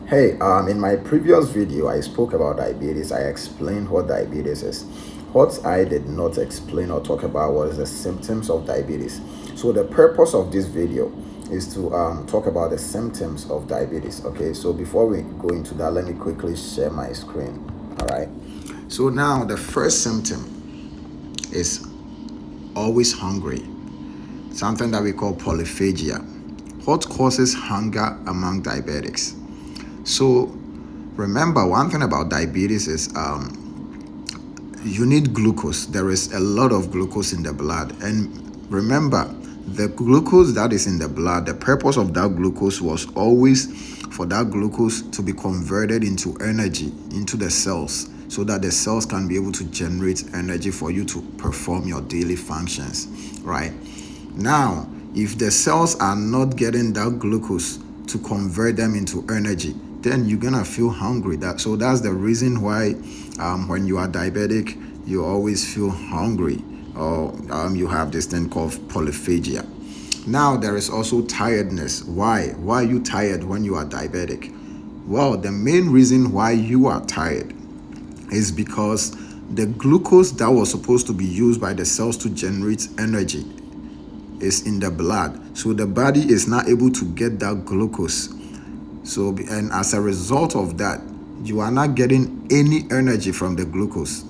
Hey, in my previous video, I spoke about diabetes. I explained what diabetes is. What I did not explain or talk about was the symptoms of diabetes. So the purpose of this video is to talk about the symptoms of diabetes. Okay, so before we go into that, let me quickly share my screen. All right. So now the first symptom is always hungry, something that we call polyphagia. What causes hunger among diabetics? So remember, one thing about diabetes is you need glucose. There is a lot of glucose in the blood. And remember, the glucose that is in the blood, the purpose of that glucose was always for that glucose to be converted into energy, into the cells, so that the cells can be able to generate energy for you to perform your daily functions, right? Now, if the cells are not getting that glucose to convert them into energy, then you're gonna feel hungry. That's the reason why when you are diabetic, you always feel hungry, or you have this thing called polyphagia. Now there is also tiredness. Why are you tired when you are diabetic? Well, the main reason why you are tired is because the glucose that was supposed to be used by the cells to generate energy is in the blood, so the body is not able to get that glucose. So, and as a result of that, you are not getting any energy from the glucose.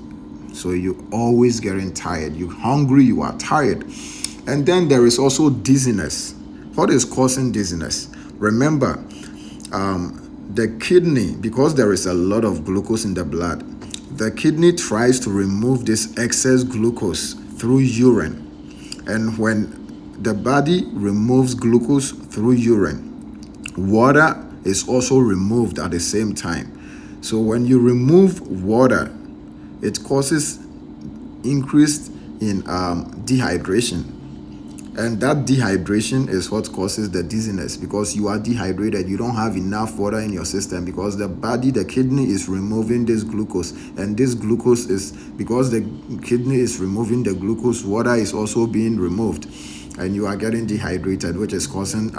So you always getting tired. You're hungry, you are tired. And then there is also dizziness. What is causing dizziness? Remember, the kidney, because there is a lot of glucose in the blood, the kidney tries to remove this excess glucose through urine. And when the body removes glucose through urine, water is also removed at the same time. So when you remove water, it causes increase in dehydration. And that dehydration is what causes the dizziness, because you are dehydrated. You don't have enough water in your system, because the body, the kidney is removing this glucose. And this glucose is, because the kidney is removing the glucose, water is also being removed. And you are getting dehydrated, which is causing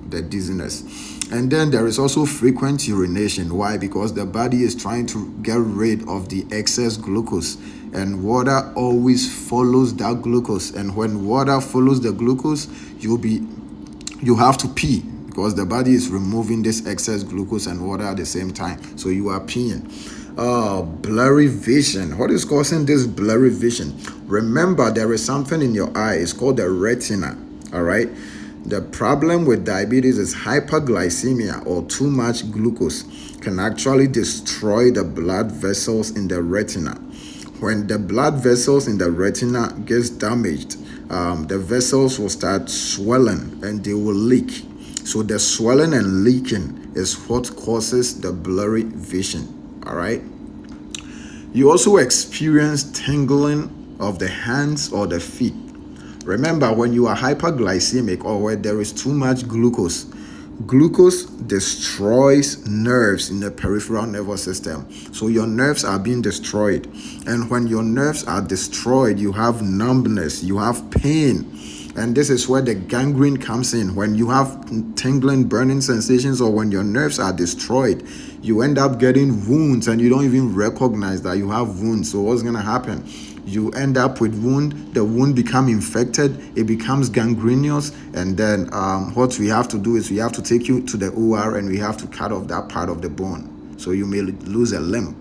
the dizziness. And then there is also frequent urination. Why? Because the body is trying to get rid of the excess glucose, and water always follows that glucose. And when water follows the glucose, you have to pee, because the body is removing this excess glucose and water at the same time. So you are peeing. Blurry vision. What is causing this blurry vision? Remember, there is something in your eye. It's called the retina. All right. The problem with diabetes is hyperglycemia, or too much glucose can actually destroy the blood vessels in the retina. When the blood vessels in the retina gets damaged, the vessels will start swelling and they will leak. So the swelling and leaking is what causes the blurry vision. All right. You also experience tingling of the hands or the feet. Remember, when you are hyperglycemic, or where there is too much glucose, glucose destroys nerves in the peripheral nervous system. So your nerves are being destroyed. And when your nerves are destroyed, you have numbness, you have pain. And this is where the gangrene comes in. When you have tingling, burning sensations, or when your nerves are destroyed, you end up getting wounds and you don't even recognize that you have wounds. So what's going to happen? You end up with wound, the wound become infected, it becomes gangrenous, and then what we have to do is we have to take you to the OR and we have to cut off that part of the bone. So you may lose a limb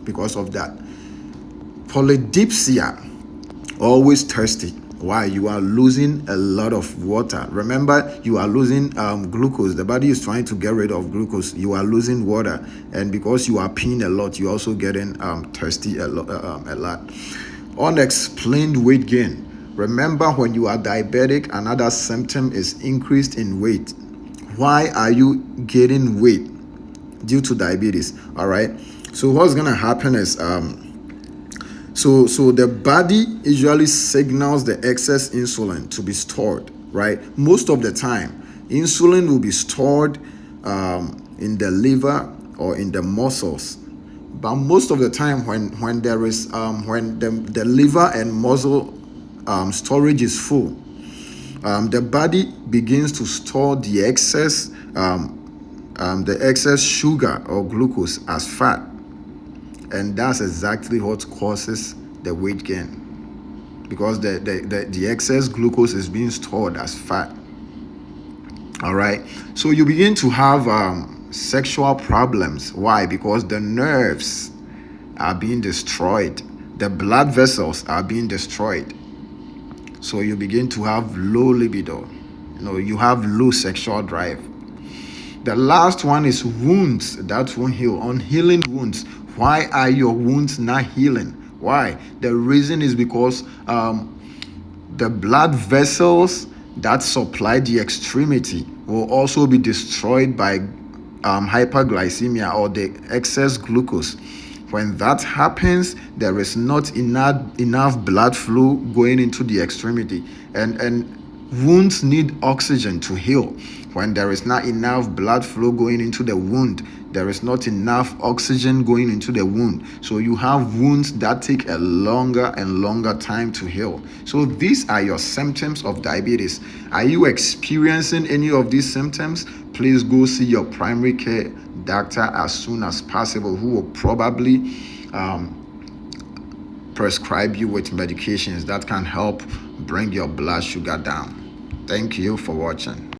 because of that. Polydipsia, always thirsty. Why? You are losing a lot of water. Remember, you are losing glucose. The body is trying to get rid of glucose. You are losing water, and because you are peeing a lot, you're also getting thirsty a lot. Unexplained weight gain. Remember, when you are diabetic, another symptom is increased in weight. Why are you gaining weight? Due to diabetes. All right. So what's gonna happen is so the body usually signals the excess insulin to be stored, right? Most of the time, insulin will be stored in the liver or in the muscles. But most of the time, when there is when the liver and muscle storage is full, the body begins to store the excess the excess sugar or glucose as fat, and that's exactly what causes the weight gain, because the excess glucose is being stored as fat. All right, so you begin to have sexual problems. Why? Because the nerves are being destroyed, the blood vessels are being destroyed, so you begin to have low libido, you have low sexual drive. The last one is wounds that won't heal, unhealing wounds. Why are your wounds not healing? Why? The reason is because the blood vessels that supply the extremity will also be destroyed by hyperglycemia, or the excess glucose. When that happens, there is not enough blood flow going into the extremity, and wounds need oxygen to heal. When there is not enough blood flow going into the wound, there is not enough oxygen going into the wound. So you have wounds that take a longer and longer time to heal. So these are your symptoms of diabetes. Are you experiencing any of these symptoms? Please go see your primary care doctor as soon as possible, who will probably prescribe you with medications that can help bring your blood sugar down. Thank you for watching.